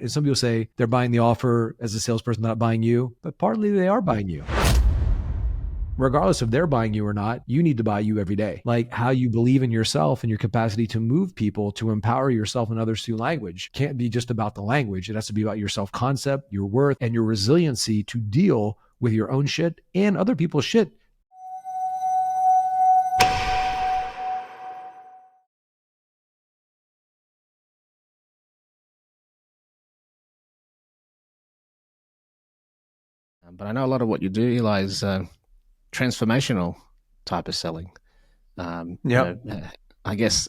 And some people say they're buying the offer as a salesperson, not buying you, but partly they are buying you. Regardless if they're buying you or not, you need to buy you every day. Like how you believe in yourself and your capacity to move people, to empower yourself and others through language can't be just about the language. It has to be about your self-concept, your worth, and your resiliency to deal with your own shit and other people's shit. But I know a lot of what you do, Eli, is transformational type of selling. I guess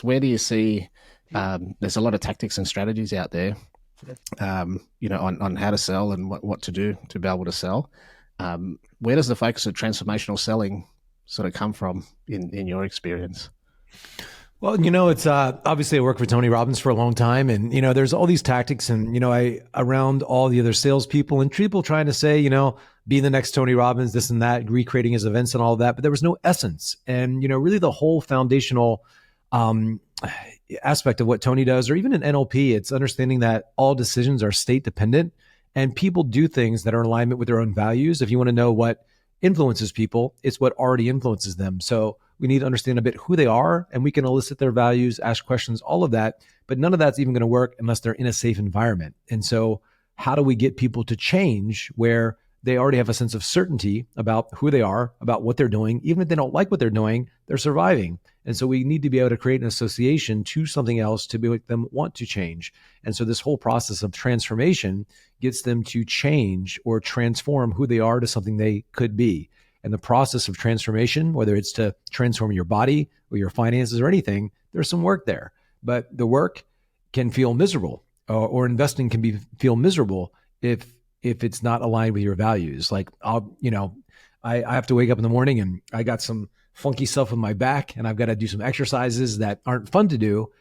where do you see? There's a lot of tactics and strategies out there, on how to sell and what to do to be able to sell. Where does the focus of transformational selling sort of come from in your experience? Well, it's obviously I worked for Tony Robbins for a long time, and there's all these tactics, and I around all the other salespeople and people trying to say, be the next Tony Robbins, this and that, recreating his events and all of that, but there was no essence. And really the whole foundational aspect of what Tony does, or even in NLP, it's understanding that all decisions are state dependent, and people do things that are in alignment with their own values. If you want to know what influences people, it's what already influences them. So we need to understand a bit who they are, and we can elicit their values, ask questions, all of that. But none of that's even going to work unless they're in a safe environment. And so how do we get people to change where they already have a sense of certainty about who they are, about what they're doing? Even if they don't like what they're doing, they're surviving. And so we need to be able to create an association to something else to make them want to change. And so this whole process of transformation gets them to change or transform who they are to something they could be. And the process of transformation, whether it's to transform your body or your finances or anything, there's some work there. But the work can feel miserable, or investing can feel miserable if it's not aligned with your values. Like I have to wake up in the morning and I got some funky stuff with my back, and I've got to do some exercises that aren't fun to do.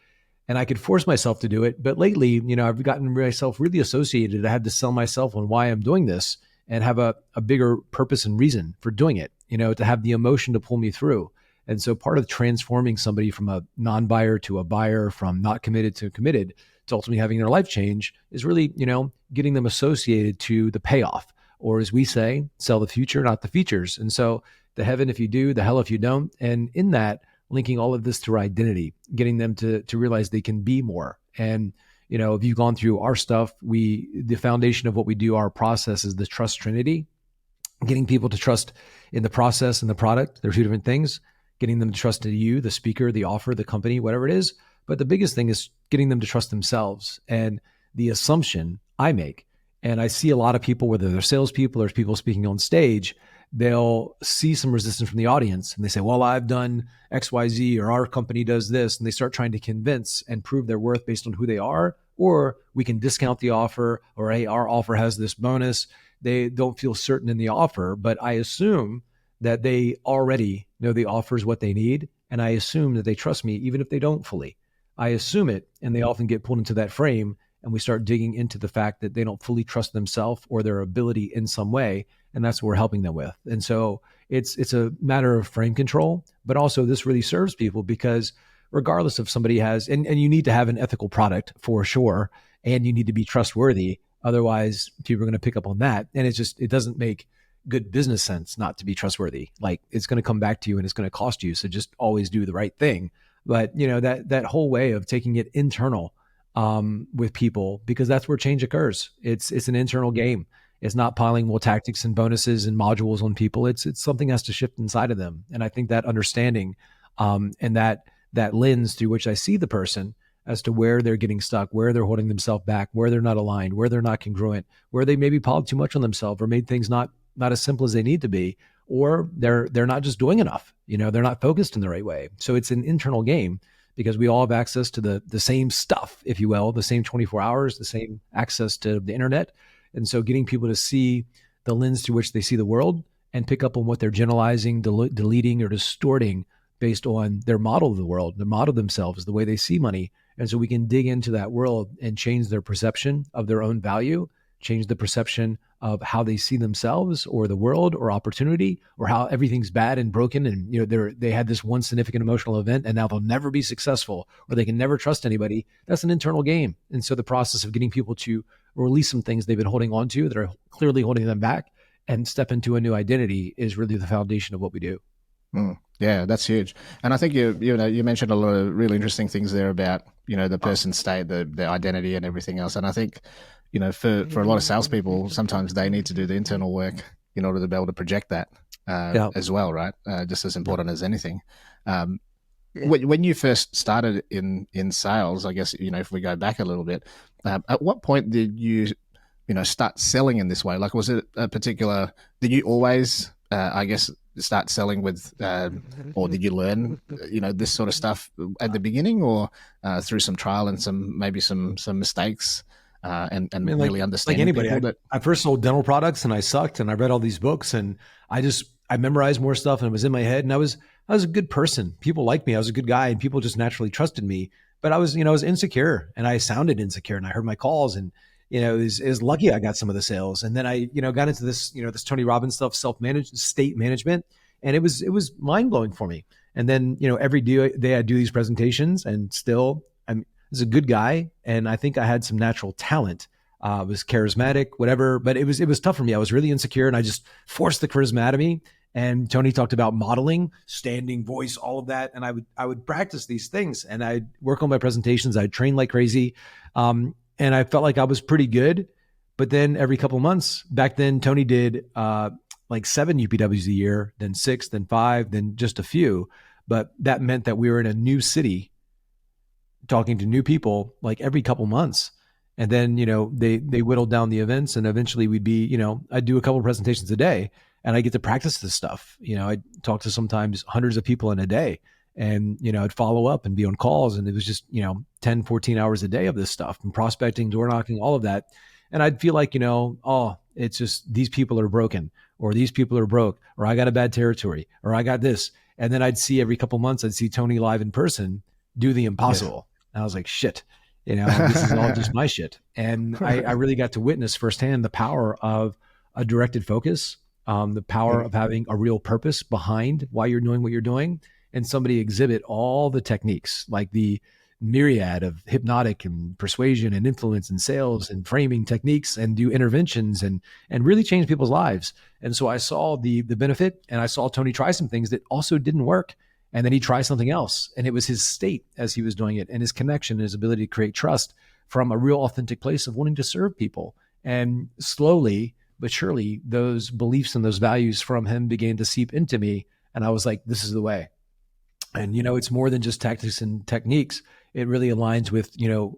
And I could force myself to do it. But lately, I've gotten myself really associated. I had to sell myself on why I'm doing this and have a bigger purpose and reason for doing it, to have the emotion to pull me through. And so part of transforming somebody from a non-buyer to a buyer, from not committed to committed, to ultimately having their life change is really, getting them associated to the payoff, or as we say, sell the future, not the features. And so the heaven if you do, the hell if you don't. And in that, linking all of this to identity, getting them to realize they can be more. And if you've gone through our stuff, the foundation of what we do, our process is the trust trinity, getting people to trust in the process and the product. They're two different things, getting them to trust in you, the speaker, the offer, the company, whatever it is. But the biggest thing is getting them to trust themselves. And the assumption I make, and I see a lot of people, whether they're salespeople or people speaking on stage, they'll see some resistance from the audience and they say, well, I've done XYZ, or our company does this. And they start trying to convince and prove their worth based on who they are, or we can discount the offer, or, hey, our offer has this bonus. They don't feel certain in the offer, but I assume that they already know the offer is what they need. And I assume that they trust me, even if they don't fully. I assume it, and they often get pulled into that frame, and we start digging into the fact that they don't fully trust themselves or their ability in some way. And that's what we're helping them with. And so it's a matter of frame control, but also this really serves people because regardless if somebody has, and you need to have an ethical product for sure, and you need to be trustworthy. Otherwise, people are going to pick up on that. And it doesn't make good business sense not to be trustworthy. Like, it's going to come back to you and it's going to cost you. So just always do the right thing. But that whole way of taking it internal with people, because that's where change occurs. It's an internal game. It's not piling more tactics and bonuses and modules on people. It's something has to shift inside of them. And I think that understanding and that lens through which I see the person as to where they're getting stuck, where they're holding themselves back, where they're not aligned, where they're not congruent, where they maybe piled too much on themselves or made things not as simple as they need to be, or they're not just doing enough. They're not focused in the right way. So it's an internal game because we all have access to the same stuff, if you will, the same 24 hours, the same access to the internet. And so getting people to see the lens through which they see the world and pick up on what they're generalizing, deleting, or distorting based on their model of the world, their model of themselves, the way they see money. And so we can dig into that world and change their perception of their own value change the perception of how they see themselves or the world or opportunity, or how everything's bad and broken. And, they had this one significant emotional event and now they'll never be successful, or they can never trust anybody. That's an internal game. And so the process of getting people to release some things they've been holding on to that are clearly holding them back and step into a new identity is really the foundation of what we do. Yeah, that's huge. And I think you mentioned a lot of really interesting things there about, the person's state, their identity and everything else. And I think, for a lot of salespeople, sometimes they need to do the internal work in order to be able to project that as well, right? Just as important as anything. When you first started in sales, I guess, if we go back a little bit, at what point did you, start selling in this way? Like, was it a particular, did you always, I guess, start selling with, or did you learn, this sort of stuff at the beginning, or through some trial and some mistakes, and really understanding like anybody, people I first sold dental products and I sucked, and I read all these books and I memorized more stuff and it was in my head, and I was a good person. People liked me. I was a good guy and people just naturally trusted me. But I was insecure, and I sounded insecure, and I heard my calls, and, it was lucky I got some of the sales. And then I, got into this, this Tony Robbins stuff, self-managed state management. And it was mind blowing for me. And then, every day I do these presentations, and still I was a good guy. And I think I had some natural talent. Was charismatic, whatever, but it was tough for me. I was really insecure, and I just forced the charisma out of me. And Tony talked about modeling, standing voice, all of that. And I would practice these things, and I'd work on my presentations. I'd train like crazy. And I felt like I was pretty good. But then every couple of months, back then, Tony did like 7 UPWs a year, then 6, then 5, then just a few. But that meant that we were in a new city talking to new people like every couple months. And then, they whittled down the events, and eventually we'd be, I'd do a couple of presentations a day, and I get to practice this stuff. I'd talk to sometimes hundreds of people in a day, and, I'd follow up and be on calls. And it was just, 10, 14 hours a day of this stuff, and prospecting, door knocking, all of that. And I'd feel like, it's just, these people are broken, or these people are broke, or I got a bad territory, or I got this. And then I'd see every couple months, I'd see Tony live in person do the impossible. Yeah. And I was like, shit, this is all just my shit. And I really got to witness firsthand the power of a directed focus, the power of having a real purpose behind why you're doing what you're doing, and somebody exhibit all the techniques, like the myriad of hypnotic and persuasion and influence and sales and framing techniques, and do interventions and really change people's lives. And so I saw the benefit, and I saw Tony try some things that also didn't work. And then he tried something else, and it was his state as he was doing it, and his connection, and his ability to create trust from a real authentic place of wanting to serve people. And slowly but surely, those beliefs and those values from him began to seep into me. And I was like, this is the way. And, it's more than just tactics and techniques. It really aligns with,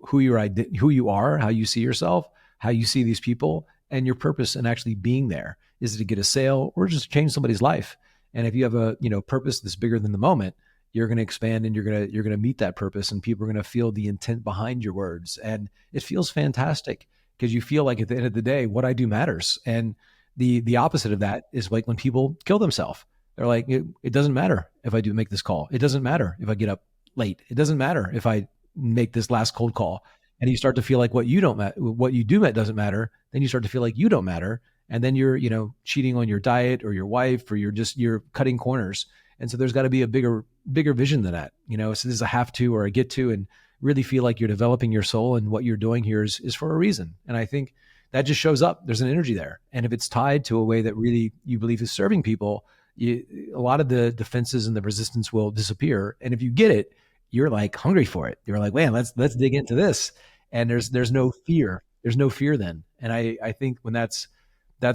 who you are, how you see yourself, how you see these people, and your purpose in actually being there. Is it to get a sale, or just change somebody's life? And if you have a, purpose that's bigger than the moment, you're going to expand, and you're going to meet that purpose, and people are going to feel the intent behind your words. And it feels fantastic, because you feel like at the end of the day, what I do matters. And the opposite of that is like when people kill themselves. They're like, it doesn't matter if I do make this call. It doesn't matter if I get up late. It doesn't matter if I make this last cold call. And you start to feel like what you do doesn't matter. Then you start to feel like you don't matter. And then you're, cheating on your diet or your wife, or you're cutting corners. And so there's got to be a bigger vision than that, so there's a have to or a get to, and really feel like you're developing your soul, and what you're doing here is for a reason. And I think that just shows up. There's an energy there. And if it's tied to a way that really you believe is serving people, a lot of the defenses and the resistance will disappear. And if you get it, you're like hungry for it. You're like, man, let's dig into this. And there's no fear. There's no fear then. And I think when that's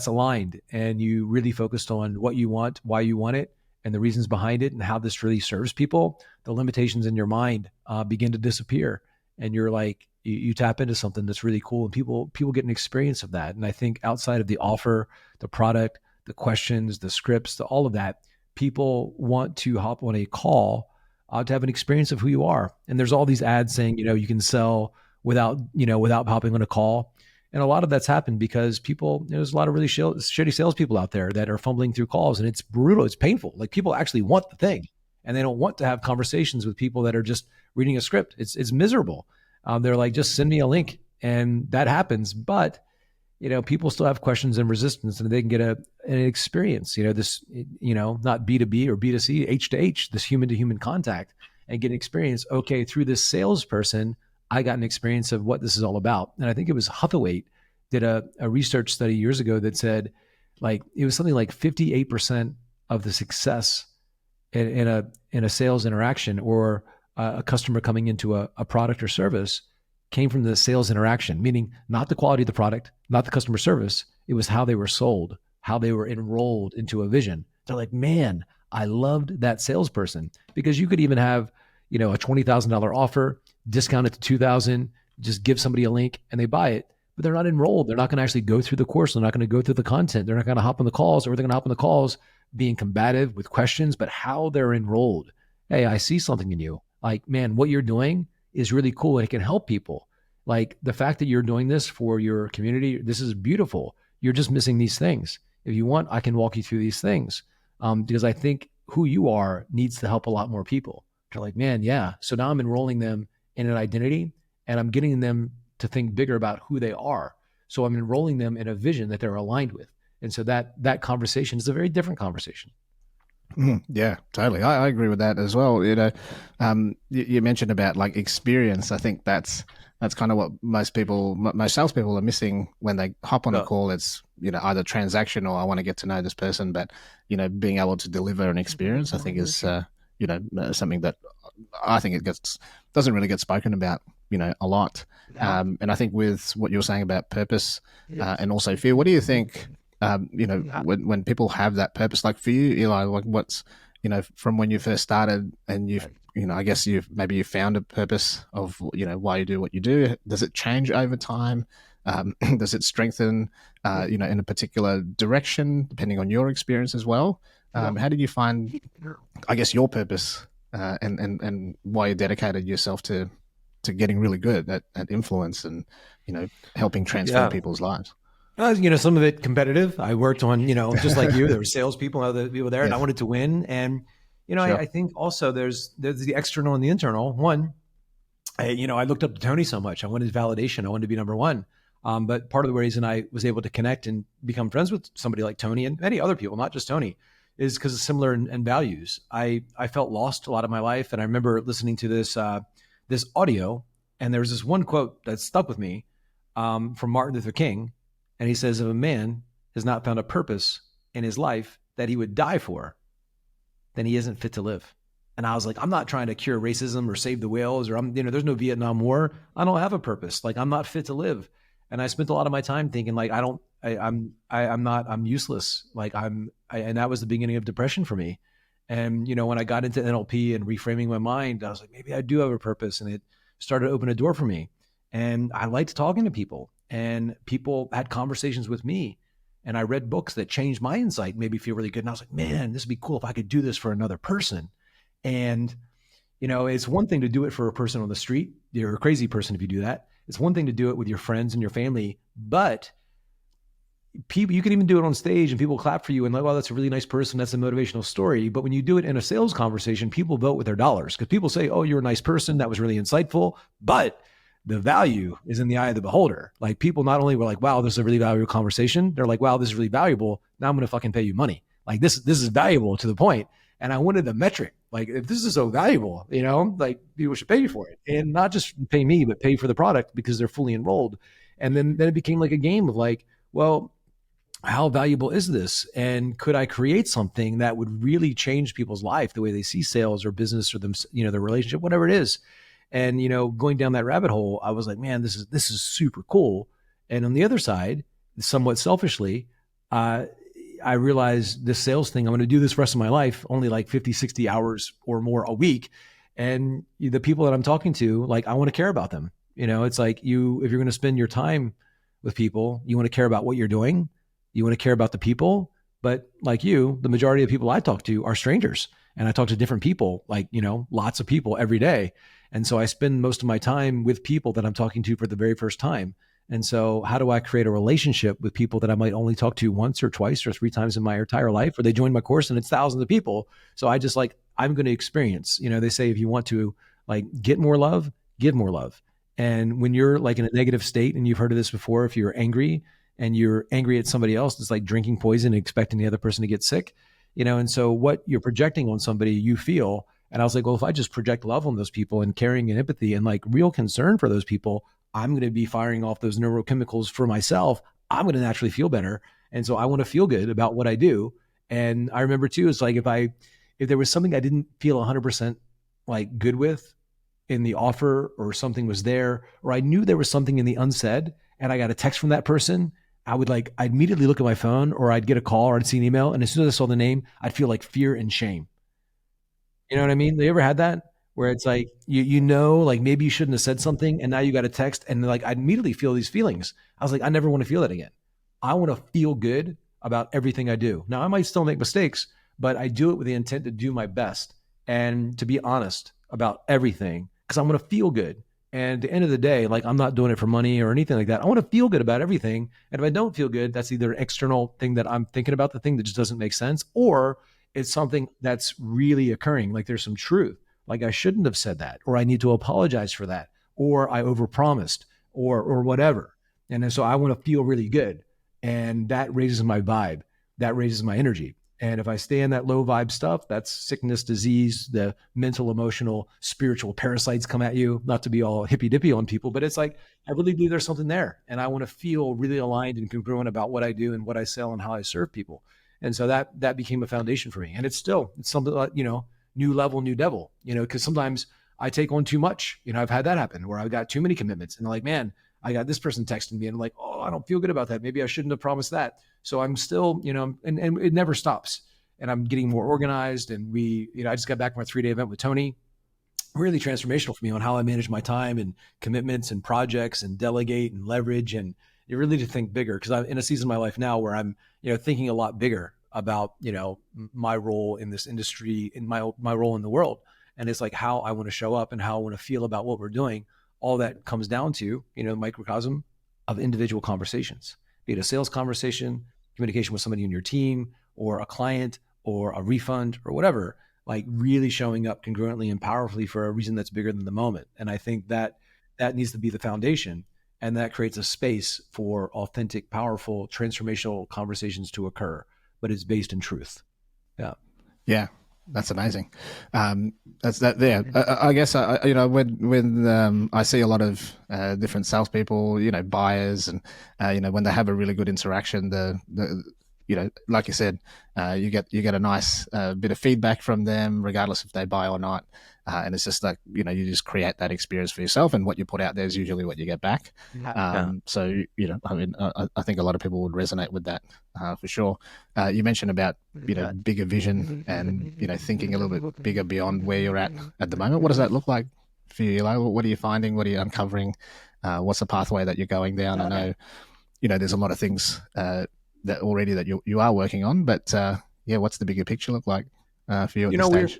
aligned, and you really focused on what you want, why you want it, and the reasons behind it, and how this really serves people, the limitations in your mind begin to disappear. And you're like, you tap into something that's really cool, and people get an experience of that. And I think outside of the offer, the product, the questions, the scripts, all of that, people want to hop on a call to have an experience of who you are. And there's all these ads saying, you can sell without hopping on a call. And a lot of that's happened because people, there's a lot of really shitty salespeople out there that are fumbling through calls, and it's brutal. It's painful. Like, people actually want the thing, and they don't want to have conversations with people that are just reading a script. It's miserable. They're like, just send me a link, and that happens. But people still have questions and resistance, and they can get an experience, this, not B2B or B2C, H to H, this human to human contact, and get an experience. Okay, through this salesperson, I got an experience of what this is all about. And I think it was Huthwaite did a research study years ago that said, like, it was something like 58% of the success in a sales interaction, or a customer coming into a product or service, came from the sales interaction, meaning not the quality of the product, not the customer service. It was how they were sold, how they were enrolled into a vision. They're like, man, I loved that salesperson, because you could even have, a $20,000 offer, discount it to 2,000, just give somebody a link and they buy it, but they're not enrolled. They're not going to actually go through the course. They're not going to go through the content. They're not going to hop on the calls, or they're going to hop on the calls being combative with questions, but how they're enrolled. Hey, I see something in you. Like, man, what you're doing is really cool, and it can help people. Like, the fact that you're doing this for your community, this is beautiful. You're just missing these things. If you want, I can walk you through these things, because I think who you are needs to help a lot more people. They're like, man, yeah. So now I'm enrolling them in an identity, and I'm getting them to think bigger about who they are. So I'm enrolling them in a vision that they're aligned with. And so that conversation is a very different conversation. Yeah, totally. I agree with that as well. You mentioned about like experience. I think that's kind of what most salespeople are missing when they hop on a call. It's, either transaction or I want to get to know this person, but, being able to deliver an experience, I think is, something that I think doesn't really get spoken about, a lot. And I think with what you were saying about purpose and also fear, what do you think? When people have that purpose, like for you, Eli, like what's, from when you first started and you've, I guess you found a purpose of, why you do what you do. Does it change over time? Does it strengthen, in a particular direction, depending on your experience as well? How did you find, I guess, your purpose and why you dedicated yourself to getting really good at influence and, helping transform people's lives? Some of it competitive. I worked on, just like you, there were salespeople, other people there, and I wanted to win. And, sure. I think also there's the external and the internal. One, I looked up to Tony so much. I wanted validation. I wanted to be number one. But part of the reason I was able to connect and become friends with somebody like Tony and many other people, not just Tony, is because of similar in values. I felt lost a lot of my life. And I remember listening to this audio, and there was this one quote that stuck with me from Martin Luther King. And he says, if a man has not found a purpose in his life that he would die for, then he isn't fit to live. And I was like, I'm not trying to cure racism or save the whales, or there's no Vietnam War. I don't have a purpose. Like, I'm not fit to live. And I spent a lot of my time thinking like, I'm useless. Like and that was the beginning of depression for me. And, when I got into NLP and reframing my mind, I was like, maybe I do have a purpose. And it started to open a door for me. And I liked talking to people. And people had conversations with me, and I read books that changed my insight, made me feel really good. And I was like, man, this would be cool if I could do this for another person. And, it's one thing to do it for a person on the street. You're a crazy person if you do that. It's one thing to do it with your friends and your family, but you can even do it on stage and people clap for you and like, wow, that's a really nice person. That's a motivational story. But when you do it in a sales conversation, people vote with their dollars, because people say, oh, you're a nice person. That was really insightful. But the value is in the eye of the beholder. Like, people not only were like, wow, this is a really valuable conversation. They're like, wow, this is really valuable. Now I'm going to fucking pay you money. Like, this is valuable to the point. And I wanted the metric. Like, if this is so valuable, like, people should pay you for it, and not just pay me, but pay for the product because they're fully enrolled. And then it became like a game of like, well, how valuable is this? And could I create something that would really change people's life, the way they see sales or business or them, their relationship, whatever it is. And, going down that rabbit hole, I was like, man, this is super cool. And on the other side, somewhat selfishly, I realized this sales thing, I'm going to do this the rest of my life, only like 50, 60 hours or more a week. And the people that I'm talking to, like, I want to care about them. It's like if you're going to spend your time with people, you want to care about what you're doing. You want to care about the people. But like you, the majority of people I talk to are strangers. And I talk to different people, like, lots of people every day. And so I spend most of my time with people that I'm talking to for the very first time. And so how do I create a relationship with people that I might only talk to once or twice or three times in my entire life, or they join my course and it's thousands of people. So I just I'm going to experience, they say, if you want to like get more love, give more love. And when you're like in a negative state, and you've heard of this before, if you're angry, and you're angry at somebody else, it's like drinking poison and expecting the other person to get sick, and so what you're projecting on somebody, you feel. And I was like, well, if I just project love on those people and caring and empathy and like real concern for those people, I'm going to be firing off those neurochemicals for myself. I'm going to naturally feel better. And so I want to feel good about what I do. And I remember too, it's like if there was something I didn't feel 100% like good with in the offer, or something was there, or I knew there was something in the unsaid and I got a text from that person, I'd immediately look at my phone, or I'd get a call, or I'd see an email. And as soon as I saw the name, I'd feel like fear and shame. You know what I mean? You ever had that where it's like like maybe you shouldn't have said something, and now you got a text, and like I immediately feel these feelings. I was like, I never want to feel that again. I want to feel good about everything I do. Now I might still make mistakes, but I do it with the intent to do my best and to be honest about everything, because I want to feel good. And at the end of the day, like I'm not doing it for money or anything like that. I want to feel good about everything. And if I don't feel good, that's either an external thing that I'm thinking about, the thing that just doesn't make sense, or it's something that's really occurring. Like there's some truth. Like I shouldn't have said that, or I need to apologize for that, or I overpromised, or whatever. And then so I want to feel really good, and that raises my vibe, that raises my energy. And if I stay in that low vibe stuff, that's sickness, disease, the mental, emotional, spiritual parasites come at you. Not to be all hippy dippy on people, but it's like I really believe there's something there, and I want to feel really aligned and congruent about what I do and what I sell and how I serve people. And so that became a foundation for me. And it's something like, new level, new devil, because sometimes I take on too much. I've had that happen where I've got too many commitments, and like, man, I got this person texting me, and I'm like, oh, I don't feel good about that. Maybe I shouldn't have promised that. So I'm still, and it never stops. And I'm getting more organized. And I just got back from a 3-day event with Tony, really transformational for me on how I manage my time and commitments and projects and delegate and leverage. And you really to think bigger, because I'm in a season of my life now where I'm, thinking a lot bigger about, my role in this industry, in my role in the world. And it's like how I want to show up and how I want to feel about what we're doing. All that comes down to, microcosm of individual conversations, be it a sales conversation, communication with somebody in your team, or a client, or a refund, or whatever, like really showing up congruently and powerfully for a reason that's bigger than the moment. And I think that needs to be the foundation. And that creates a space for authentic, powerful, transformational conversations to occur, but it's based in truth. Yeah. Yeah. That's amazing. That's that there. I guess, when I see a lot of different salespeople, buyers, and, when they have a really good interaction, like you said, you get a nice bit of feedback from them, regardless if they buy or not. And it's just like, you just create that experience for yourself, and what you put out there is usually what you get back. So, I think a lot of people would resonate with that for sure. You mentioned about, bigger vision and, thinking a little bit bigger beyond where you're at the moment. What does that look like for you, Eli? What are you finding? What are you uncovering? What's the pathway that you're going down? I know, there's a lot of things that already that you are working on, but what's the bigger picture look like for you at this stage?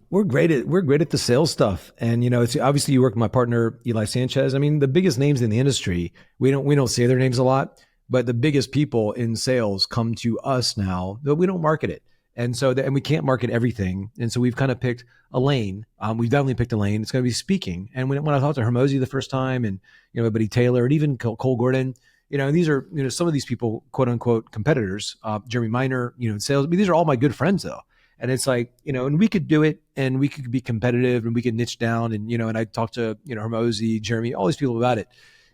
We're great at the sales stuff. And, it's obviously you work with my partner, Eli Sanchez. I mean, the biggest names in the industry, we don't say their names a lot, but the biggest people in sales come to us now, but we don't market it. And so, and we can't market everything. And so we've kind of picked a lane. We've definitely picked a lane. It's going to be speaking. And when I talked to Hermosi the first time, and, Buddy Taylor, and even Cole Gordon, these are, some of these people, quote unquote, competitors, Jeremy Minor, in sales. I mean, these are all my good friends though. And it's like, and we could do it, and we could be competitive, and we could niche down, and, and I talked to, Hermosi, Jeremy, all these people about it,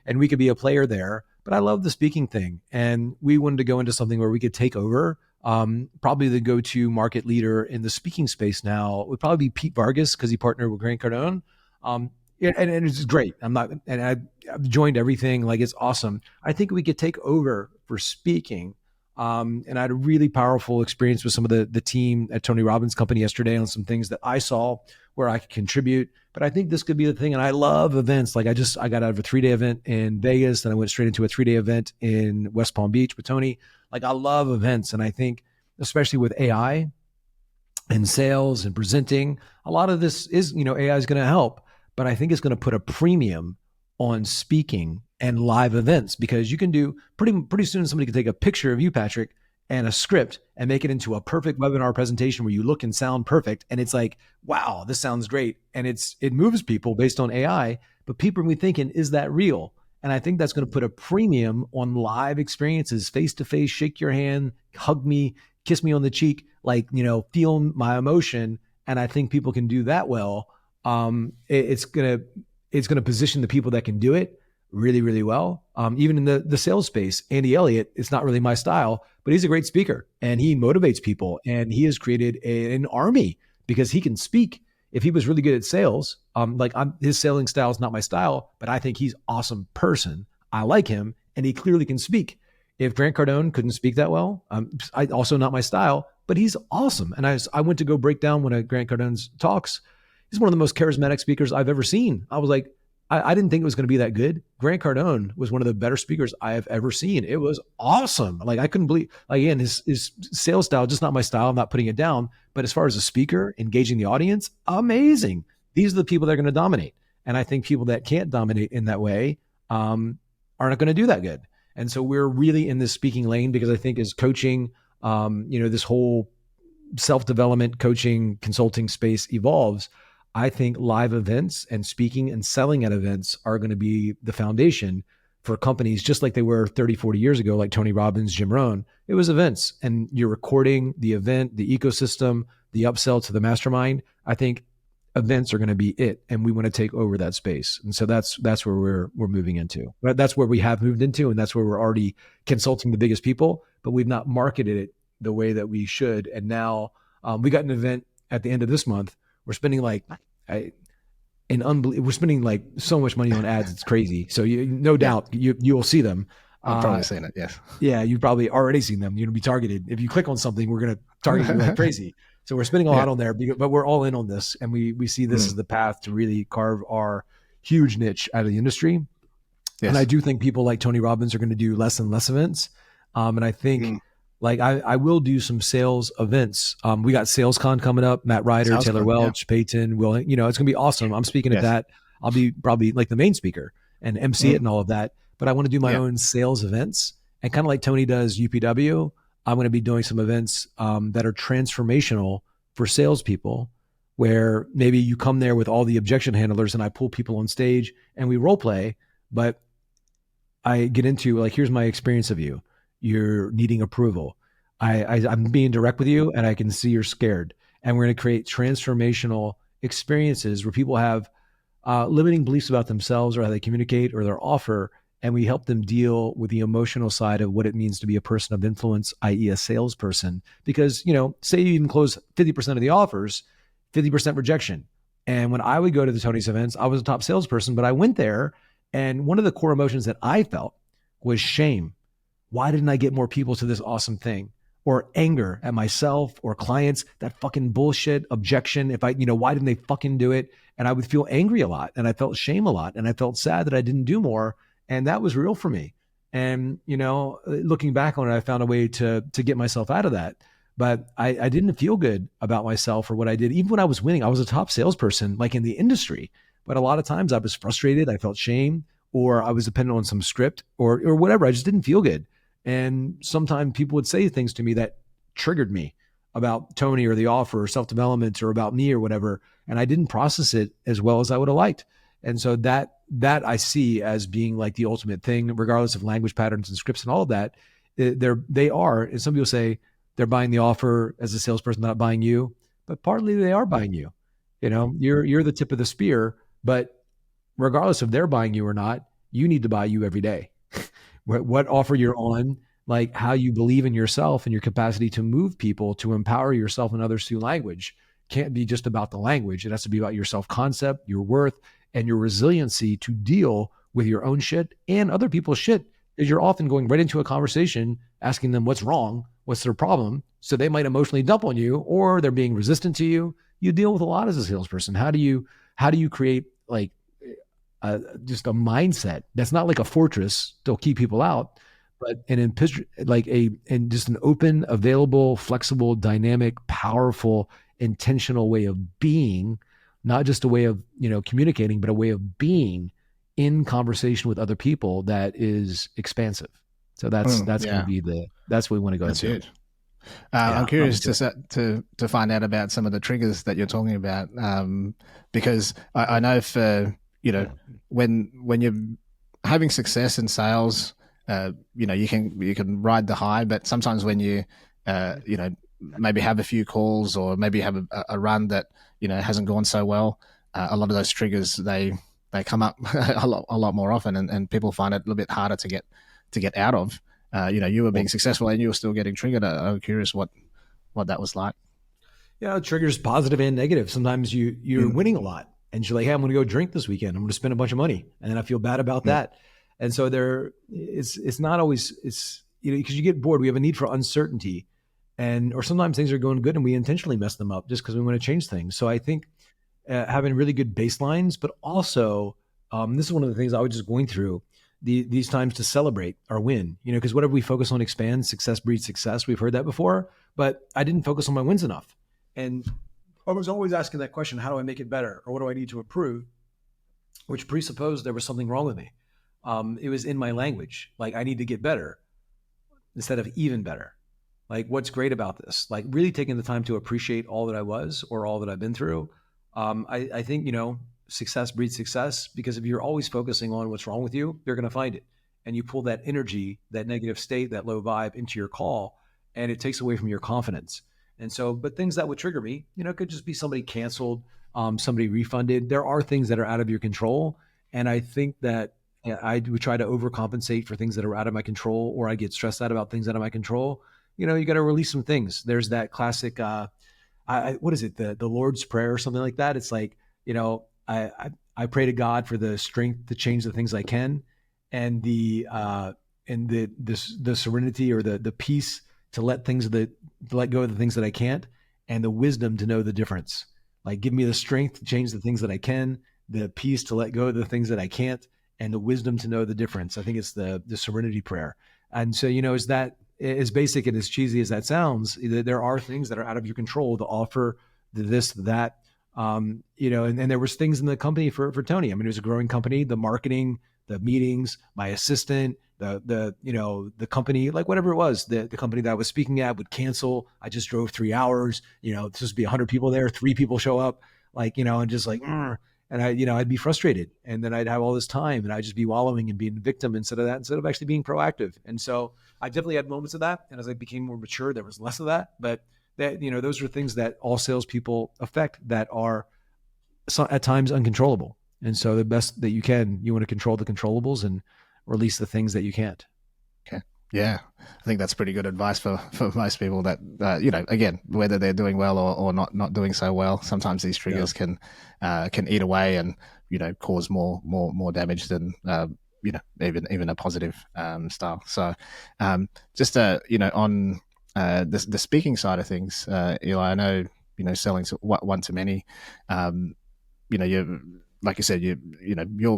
and we could be a player there. But I love the speaking thing. And we wanted to go into something where we could take over. Probably the go-to market leader in the speaking space now would probably be Pete Vargas, because he partnered with Grant Cardone. And it's great. I've joined everything. Like, it's awesome. I think we could take over for speaking. And I had a really powerful experience with some of the team at Tony Robbins' company yesterday on some things that I saw where I could contribute. But I think this could be the thing. And I love events. Like I got out of a 3-day event in Vegas, and I went straight into a 3-day event in West Palm Beach with Tony. Like, I love events. And I think, especially with AI and sales and presenting, a lot of this is, AI is going to help, but I think it's going to put a premium on speaking and live events, because you can do pretty soon. Somebody can take a picture of you, Patrick, and a script and make it into a perfect webinar presentation where you look and sound perfect. And it's like, wow, this sounds great. And it moves people based on AI, but people are thinking, is that real? And I think that's going to put a premium on live experiences, face to face, shake your hand, hug me, kiss me on the cheek, like, feel my emotion. And I think people can do that well. It's gonna position the people that can do it really, really well. Even in the sales space, Andy Elliott, it's not really my style, but he's a great speaker and he motivates people, and he has created an army because he can speak. If he was really good at sales, his selling style is not my style, but I think he's an awesome person. I like him, and he clearly can speak. If Grant Cardone couldn't speak that well, I also not my style, but he's awesome. And I went to go break down one of Grant Cardone's talks. He's one of the most charismatic speakers I've ever seen. I was like, I didn't think it was going to be that good. Grant Cardone was one of the better speakers I have ever seen. It was awesome. Like, I couldn't believe, again, his sales style, just not my style. I'm not putting it down. But as far as a speaker, engaging the audience, amazing. These are the people that are going to dominate. And I think people that can't dominate in that way are not going to do that good. And so we're really in this speaking lane because I think as coaching, this whole self-development, coaching, consulting space evolves, I think live events and speaking and selling at events are going to be the foundation for companies, just like they were 30, 40 years ago, like Tony Robbins, Jim Rohn. It was events, and you're recording the event, the ecosystem, the upsell to the mastermind. I think events are going to be it, and we want to take over that space. And so that's where we're moving into. That's where we have moved into, and that's where we're already consulting the biggest people, but we've not marketed it the way that we should. And now we got an event at the end of this month. We're spending we're spending like so much money on ads. It's crazy. So no doubt you will see them. I've probably seen it. Yes. Yeah. You've probably already seen them. You're going to be targeted. If you click on something, we're going to target you like crazy. So we're spending a lot on there, but we're all in on this. And we see this as the path to really carve our huge niche out of the industry. Yes. And I do think people like Tony Robbins are going to do less and less events. And I think I will do some sales events. We got SalesCon coming up, Matt Ryder, Taylor Welch, Peyton, Will, it's going to be awesome. I'm speaking at that. I'll be probably like the main speaker and MC it and all of that. But I want to do my own sales events, and kind of like Tony does UPW, I'm going to be doing some events that are transformational for salespeople, where maybe you come there with all the objection handlers and I pull people on stage and we role play, but I get into like, here's my experience of you. You're needing approval. I'm being direct with you, and I can see you're scared. And we're going to create transformational experiences where people have limiting beliefs about themselves or how they communicate or their offer, and we help them deal with the emotional side of what it means to be a person of influence, i.e. a salesperson. Because, say you even close 50% of the offers, 50% rejection. And when I would go to the Tony's events, I was a top salesperson, but I went there, and one of the core emotions that I felt was shame. Why didn't I get more people to this awesome thing? Or anger at myself or clients, that fucking bullshit objection. If why didn't they fucking do it? And I would feel angry a lot, and I felt shame a lot, and I felt sad that I didn't do more. And that was real for me. And, looking back on it, I found a way to get myself out of that. But I didn't feel good about myself or what I did. Even when I was winning, I was a top salesperson, like in the industry. But a lot of times I was frustrated. I felt shame, or I was dependent on some script or whatever. I just didn't feel good. And sometimes people would say things to me that triggered me about Tony or the offer or self-development or about me or whatever. And I didn't process it as well as I would have liked. And so that I see as being like the ultimate thing, regardless of language patterns and scripts and all of that. They are, and some people say they're buying the offer as a salesperson, not buying you, but partly they are buying you. You're the tip of the spear, but regardless of they're buying you or not, you need to buy you every day. What offer you're on, like how you believe in yourself and your capacity to move people, to empower yourself and others through language. Can't be just about the language. It has to be about your self-concept, your worth, and your resiliency to deal with your own shit and other people's shit. Because you're often going right into a conversation, asking them what's wrong, what's their problem. So they might emotionally dump on you, or they're being resistant to you. You deal with a lot as a salesperson. How do you create like just a mindset that's not like a fortress to keep people out, but just an open, available, flexible, dynamic, powerful, intentional way of being, not just a way of communicating, but a way of being in conversation with other people that is expansive. So that's going to be that's what we want to go that's into. It. I'm curious to find out about some of the triggers that you're talking about, because I know for when you're having success in sales, you can ride the high, but sometimes when you maybe have a few calls or maybe have a run that hasn't gone so well, a lot of those triggers they come up a lot more often, and people find it a little bit harder to get out of. You were being successful and you were still getting triggered. I'm curious what that was like. Yeah, it triggers positive and negative. Sometimes you're winning a lot and you're like, hey, I'm going to go drink this weekend. I'm going to spend a bunch of money. And then I feel bad about that. And so it's not always, because you get bored. We have a need for uncertainty, or sometimes things are going good and we intentionally mess them up just because we want to change things. So I think having really good baselines, but also this is one of the things I was just going through these times to celebrate our win, because whatever we focus on expands, success breeds success. We've heard that before, but I didn't focus on my wins enough. And I was always asking that question, how do I make it better? Or what do I need to improve? Which presupposed there was something wrong with me. It was in my language. Like, I need to get better instead of even better. Like, what's great about this? Like, really taking the time to appreciate all that I was or all that I've been through. I think, success breeds success, because if you're always focusing on what's wrong with you, you're going to find it. And you pull that energy, that negative state, that low vibe into your call, and it takes away from your confidence. And so, but things that would trigger me, it could just be somebody canceled, somebody refunded. There are things that are out of your control. And I think that I would try to overcompensate for things that are out of my control, or I get stressed out about things out of my control. You got to release some things. There's that classic, what is it? The Lord's Prayer or something like that. It's like, I pray to God for the strength to change the things I can, and the serenity or the peace to let go of the things that I can't, and the wisdom to know the difference. Like, give me the strength to change the things that I can, the peace to let go of the things that I can't, and the wisdom to know the difference. I think it's the serenity prayer. And so, is that as basic and as cheesy as that sounds, there are things that are out of your control, the offer, this, that, and there was things in the company for Tony. I mean, it was a growing company, the marketing, the meetings, my assistant, the company, like whatever it was, the company that I was speaking at would cancel. I just drove 3 hours, it's supposed to be 100 people there, 3 people show up, and just like, and I'd be frustrated, and then I'd have all this time and I'd just be wallowing and being a victim instead of actually being proactive. And so I definitely had moments of that. And as I became more mature, there was less of that, but that, those are things that all salespeople affect that are at times uncontrollable. And so the best that you want to control the controllables and release the things that you can't. Okay. Yeah. I think that's pretty good advice for most people that, again, whether they're doing well or not doing so well, sometimes these triggers can eat away and, cause more damage than, even a positive style. So just, on the speaking side of things, Eli, I know, selling one to many, you like you said, you're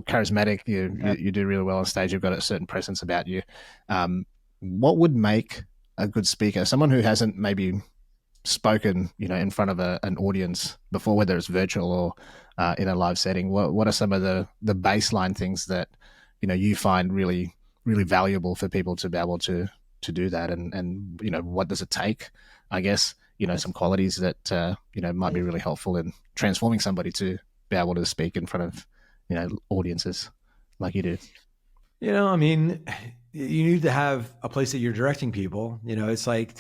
charismatic, you do really well on stage, you've got a certain presence about you. What would make a good speaker, someone who hasn't maybe spoken, in front of an audience before, whether it's virtual or in a live setting? What are some of the baseline things that, you find really, really valuable for people to be able to do that? And what does it take, I guess, some qualities that, might be really helpful in transforming somebody to be able to speak in front of, audiences like you do? I mean, you need to have a place that you're directing people. It's like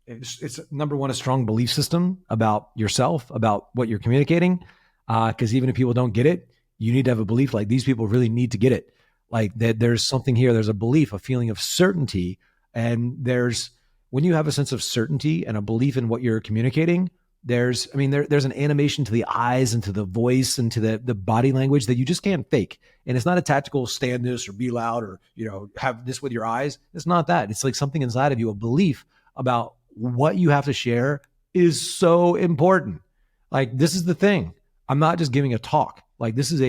it's number one, a strong belief system about yourself, about what you're communicating. Because even if people don't get it, you need to have a belief like these people really need to get it. Like that there's something here, there's a belief, a feeling of certainty. And when you have a sense of certainty and a belief in what you're communicating, there's an animation to the eyes and to the voice and to the body language that you just can't fake. And it's not a tactical stand this or be loud or, have this with your eyes. It's not that. It's like something inside of you, a belief about what you have to share is so important. Like, this is the thing. I'm not just giving a talk. Like, this is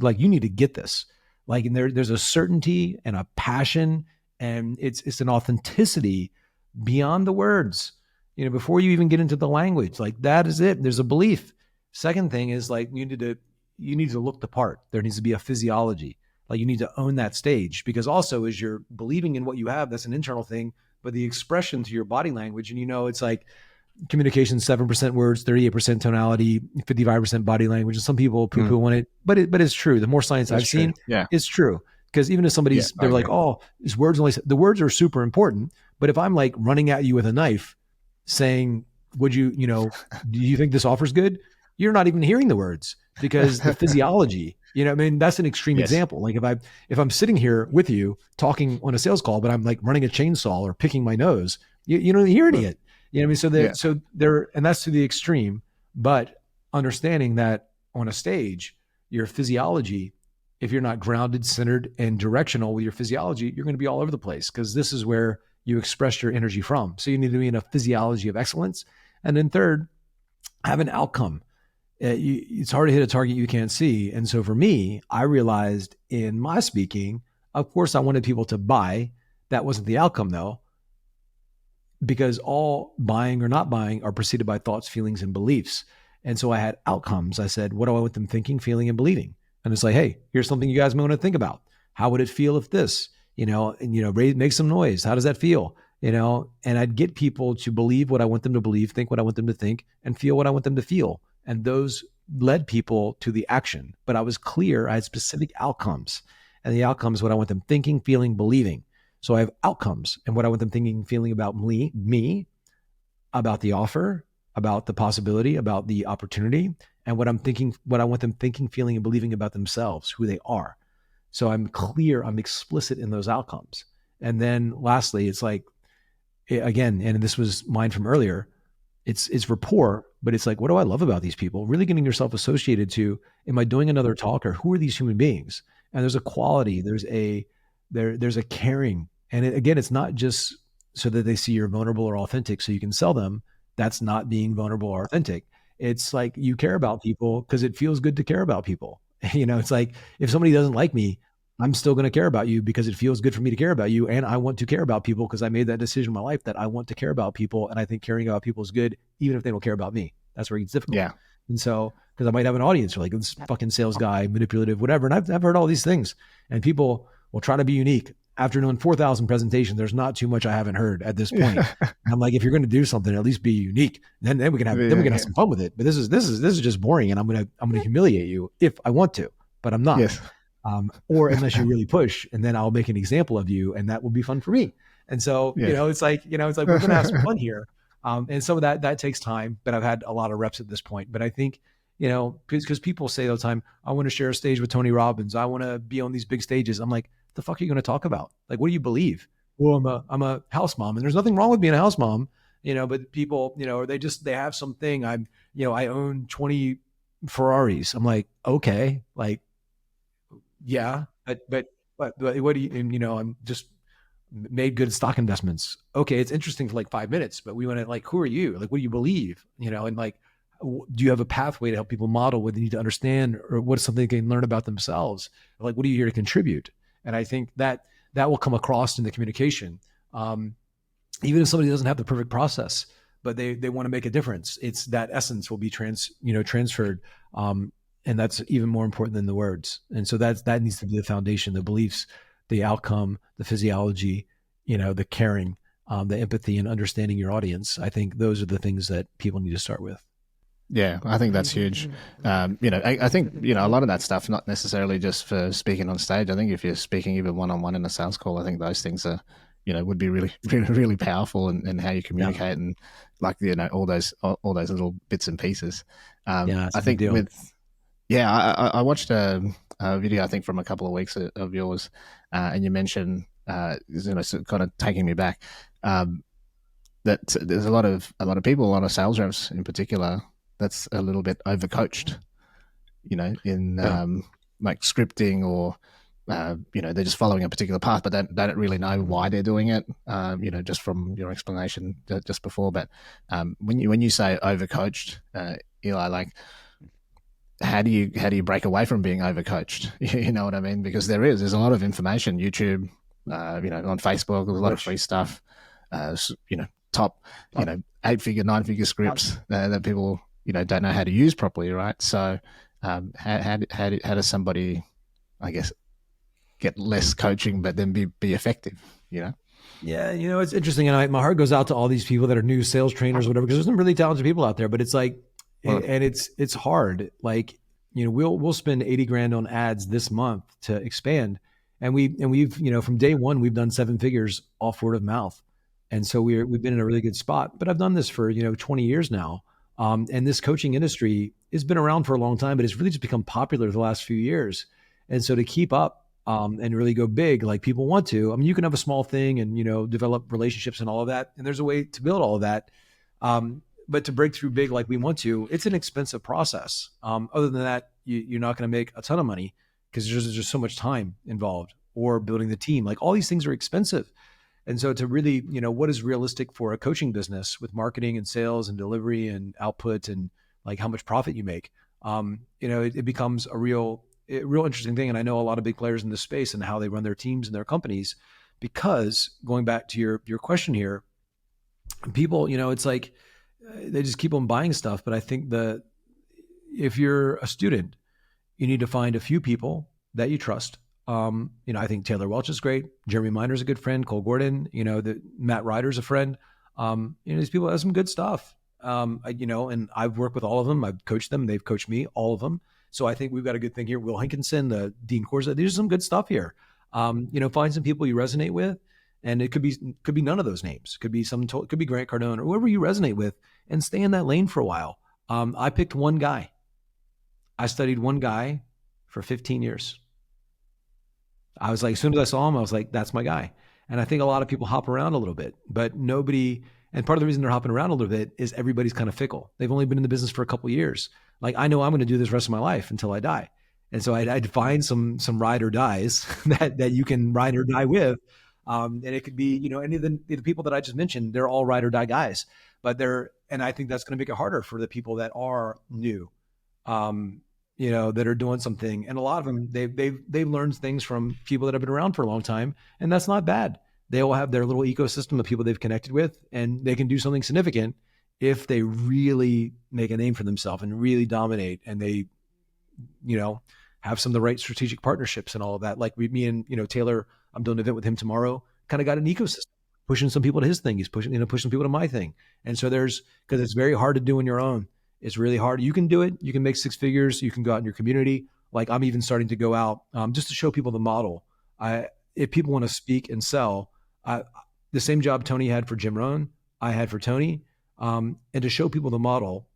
like, you need to get this. Like, and there's a certainty and a passion, and it's an authenticity beyond the words. Before you even get into the language, like that is it. There's a belief. Second thing is like, you need to look the part. There needs to be a physiology. Like, you need to own that stage, because also as you're believing in what you have, that's an internal thing, but the expression to your body language, and it's like, communication, 7% words, 38% tonality, 55% body language. And some people poo-poo on it, but it's true. The more science I've seen, it's true. Because even if somebody's, they're like, oh, these words only, the words are super important. But if I'm like running at you with a knife saying, would you, do you think this offer's good? You're not even hearing the words because the physiology, I mean, that's an extreme example. Like if I'm sitting here with you talking on a sales call, but I'm like running a chainsaw or picking my nose, you don't hear any of it. You know what I mean? So there, and that's to the extreme, but understanding that on a stage, your physiology, if you're not grounded, centered, and directional with your physiology, you're going to be all over the place because this is where you express your energy from. So you need to be in a physiology of excellence. And then third, have an outcome. It's hard to hit a target you can't see. And so for me, I realized in my speaking, of course, I wanted people to buy. That wasn't the outcome though, because all buying or not buying are preceded by thoughts, feelings, and beliefs. And so I had outcomes. I said, what do I want them thinking, feeling, and believing? And it's like, hey, here's something you guys may want to think about. How would it feel if this, make some noise? How does that feel? And I'd get people to believe what I want them to believe, think what I want them to think, and feel what I want them to feel. And those led people to the action. But I was clear, I had specific outcomes. And the outcomes, what I want them thinking, feeling, believing. So I have outcomes and what I want them thinking, feeling about me, about the offer, about the possibility, about the opportunity, and what I want them thinking, feeling, and believing about themselves, who they are. So I'm clear, I'm explicit in those outcomes. And then lastly, it's like, again, and this was mine from earlier, it's rapport, but it's like, what do I love about these people? Really getting yourself associated to, am I doing another talk, or who are these human beings? And there's a quality, there's a caring. And again, it's not just so that they see you're vulnerable or authentic so you can sell them. That's not being vulnerable or authentic. It's like you care about people because it feels good to care about people. It's like if somebody doesn't like me, I'm still going to care about you because it feels good for me to care about you. And I want to care about people because I made that decision in my life that I want to care about people. And I think caring about people is good, even if they don't care about me. That's where it gets difficult. Yeah. And so, because I might have an audience for like this fucking sales guy, manipulative, whatever. And I've heard all these things, and people will try to be unique. After doing 4,000 presentations, there's not too much I haven't heard at this point. And I'm like, if you're going to do something, at least be unique. Then we can have some fun with it. But this is just boring, and I'm gonna humiliate you if I want to, but I'm not. Yes. Or unless you really push, and then I'll make an example of you, and that will be fun for me. And so, it's like we're going to have some fun here. And some of that takes time, but I've had a lot of reps at this point. But I think, because people say all the time, I want to share a stage with Tony Robbins. I want to be on these big stages. I'm like, the fuck are you going to talk about? Like, what do you believe? Well, I'm a house mom, and there's nothing wrong with being a house mom, but people, or they have something. I own 20 Ferraris. I'm like, okay, like, yeah, but what do you, I'm just made good stock investments. Okay. It's interesting for like 5 minutes, but we want to like, who are you? Like, what do you believe? And like, do you have a pathway to help people model what they need to understand, or what is something they can learn about themselves? Like, what are you here to contribute? And I think that will come across in the communication. Even if somebody doesn't have the perfect process, but they want to make a difference, it's that essence will be transferred. And that's even more important than the words. And so that needs to be the foundation, the beliefs, the outcome, the physiology, the caring, the empathy, and understanding your audience. I think those are the things that people need to start with. Yeah, I think that's huge. I think, a lot of that stuff, not necessarily just for speaking on stage. I think if you're speaking even one-on-one in a sales call, I think those things are, would be really, really, really powerful in how you communicate and like, all those little bits and pieces. I think I watched a video, I think, from a couple of weeks of yours, and you mentioned, kind of taking me back, that there's a lot of people, a lot of sales reps in particular, that's a little bit overcoached, in like scripting, or they're just following a particular path, but they don't really know why they're doing it. Just from your explanation just before. But when you say overcoached, Eli, like, how do you break away from being overcoached? You know what I mean? Because there's a lot of information, YouTube, on Facebook, there's a lot of free stuff, top 8-figure, 9-figure scripts that people, don't know how to use properly. Right. So, how does somebody, I guess, get less coaching, but then be effective, Yeah, it's interesting, and my heart goes out to all these people that are new sales trainers, whatever, because there's some really talented people out there. But it's like, Well, and it's hard. Like, we'll spend 80 grand on ads this month to expand, and we've from day one we've done 7 figures off word of mouth, and so we've been in a really good spot. But I've done this for 20 years now, and this coaching industry has been around for a long time, but it's really just become popular the last few years, and so to keep up and really go big like people want to. I mean, you can have a small thing and develop relationships and all of that, and there's a way to build all of that. But to break through big like we want to, it's an expensive process. Other than that, you're not going to make a ton of money because there's just so much time involved, or building the team. Like all these things are expensive. And so to really, what is realistic for a coaching business with marketing and sales and delivery and output and like how much profit you make, it becomes a real interesting thing. And I know a lot of big players in this space and how they run their teams and their companies, because going back to your question here, people, it's like they just keep on buying stuff. But I think if you're a student, you need to find a few people that you trust. I think Taylor Welch is great. Jeremy Miner's a good friend. Cole Gordon, Matt Ryder's a friend. These people have some good stuff. And I've worked with all of them. I've coached them. They've coached me, all of them. So I think we've got a good thing here. Will Hankinson, the Dean Corsa, there's some good stuff here. Find some people you resonate with, and it could be none of those names. Could be could be Grant Cardone or whoever you resonate with, and stay in that lane for a while. I picked one guy. I studied one guy for 15 years. I was like, as soon as I saw him, I was like, that's my guy. And I think a lot of people hop around a little bit, but nobody. And part of the reason they're hopping around a little bit is everybody's kind of fickle. They've only been in the business for a couple of years. Like, I know I'm going to do this rest of my life until I die. And so I'd find some ride or dies that you can ride or die with. And it could be, any of the people that I just mentioned, they're all ride or die guys, and I think that's going to make it harder for the people that are new, that are doing something. And a lot of them, they've learned things from people that have been around for a long time, and that's not bad. They will have their little ecosystem of people they've connected with, and they can do something significant if they really make a name for themselves and really dominate, and they, have some of the right strategitic partnerships and all of that. Like me and, Taylor, I'm doing an event with him tomorrow, kind of got an ecosystem, pushing some people to his thing. He's pushing people to my thing. And so because it's very hard to do on your own. It's really hard. You can do it. You can make 6 figures. You can go out in your community. Like I'm even starting to go out just to show people the model. If people want to speak and sell, the same job Tony had for Jim Rohn, I had for Tony, and to show people the model.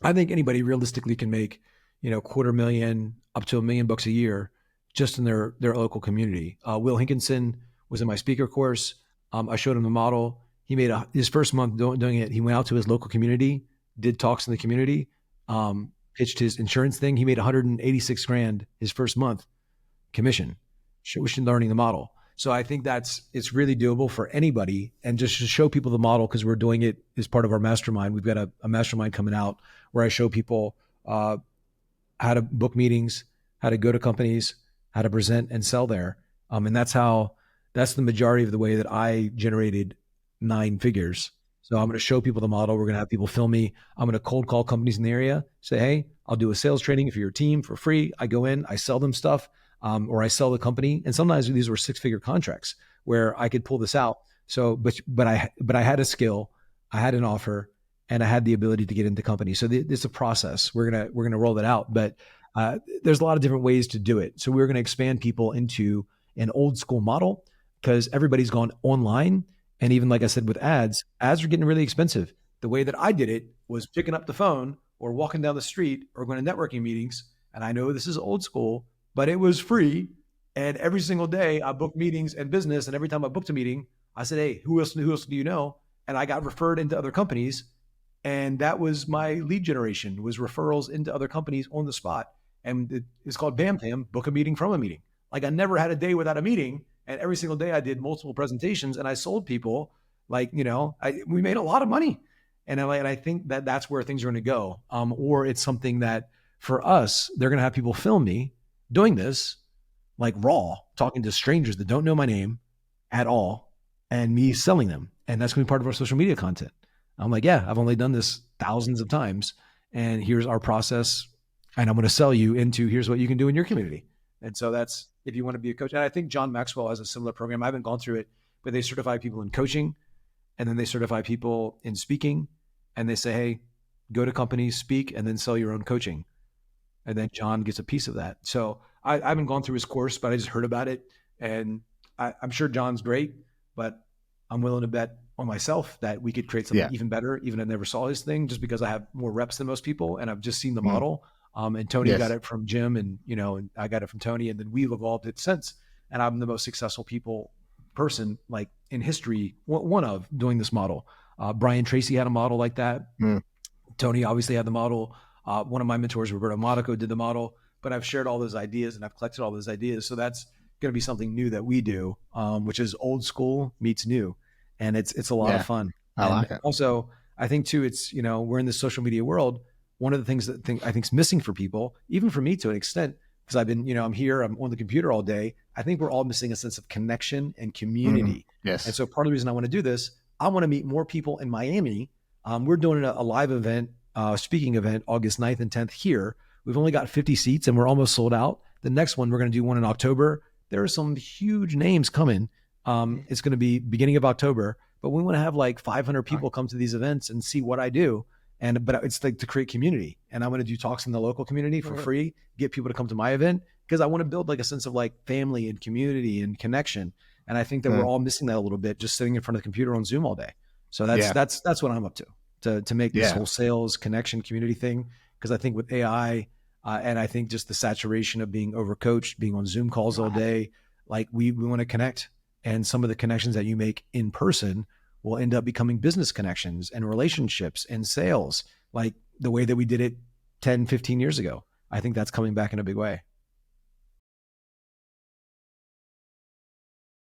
I think anybody realistically can make, $250,000 up to $1 million a year just in their local community. Will Hankinson was in my speaker course. I showed him the model. He made his first month doing it. He went out to his local community, did talks in the community, pitched his insurance thing. He made 186 grand his first month commission, learning the model. So I think it's really doable for anybody, and just to show people the model, because we're doing it as part of our mastermind. We've got a mastermind coming out where I show people how to book meetings, how to go to companies, how to present and sell there. And that's the majority of the way that I generated 9 figures. So I'm going to show people the model. We're going to have people film me. I'm going to cold call companies in the area, say, hey, I'll do a sales training for your team for free. I go in, I sell them stuff. Or I sell the company. And sometimes these were 6-figure contracts where I could pull this out. So, but I had a skill, I had an offer, and I had the ability to get into companies. So it's a process. We're gonna roll it out, but there's a lot of different ways to do it. So we're gonna expand people into an old school model, because everybody's gone online. And even like I said, with ads are getting really expensive. The way that I did it was picking up the phone or walking down the street or going to networking meetings. And I know this is old school, but it was free. And every single day I booked meetings and business. And every time I booked a meeting, I said, hey, who else do you know? And I got referred into other companies. And that was my lead generation, was referrals into other companies on the spot. And it's called Bam Pam, book a meeting from a meeting. Like I never had a day without a meeting. And every single day I did multiple presentations and I sold people. Like, we made a lot of money. And I think that's where things are going to go. Or it's something that for us, they're going to have people film me doing this, like raw, talking to strangers that don't know my name at all, and me selling them. And that's going to be part of our social media content. I'm like, yeah, I've only done this thousands of times, and here's our process. And I'm going to sell you into, here's what you can do in your community. And so that's, if you want to be a coach. And I think John Maxwell has a similar program. I haven't gone through it, but they certify people in coaching, and then they certify people in speaking, and they say, hey, go to companies, speak, and then sell your own coaching. And then John gets a piece of that. So I haven't gone through his course, but I just heard about it. And I'm sure John's great, but I'm willing to bet on myself that we could create something even better, even if I never saw his thing, just because I have more reps than most people. And I've just seen the model. And Tony got it from Jim, and, and I got it from Tony, and then we've evolved it since. And I'm the most successful person like in history, one of doing this model. Brian Tracy had a model like that. Tony obviously had the model. One of my mentors, Roberto Monaco, did the model, but I've shared all those ideas and I've collected all those ideas. So that's going to be something new that we do, which is old school meets new. And it's a lot of fun. I like it. Also, I think too, it's, we're in this social media world. One of the things that I think is missing for people, even for me to an extent, because I've been, I'm here, I'm on the computer all day. I think we're all missing a sense of connection and community. Yes. And so part of the reason I want to do this, I want to meet more people in Miami. We're doing a live event, speaking event, August 9th and 10th here. We've only got 50 seats and we're almost sold out. The next one, we're going to do one in October. There are some huge names coming. It's going to be beginning of October, but we want to have like 500 people come to these events and see what I do. But it's like to create community. And I'm going to do talks in the local community for free, get people to come to my event, because I want to build like a sense of like family and community and connection. And I think that we're all missing that a little bit, just sitting in front of the computer on Zoom all day. So that's what I'm up to make this whole sales connection community thing. Because I think with AI and I think just the saturation of being overcoached, being on Zoom calls all day, like we want to connect. And some of the connections that you make in person will end up becoming business connections and relationships and sales, like the way that we did it 10, 15 years ago. I think that's coming back in a big way.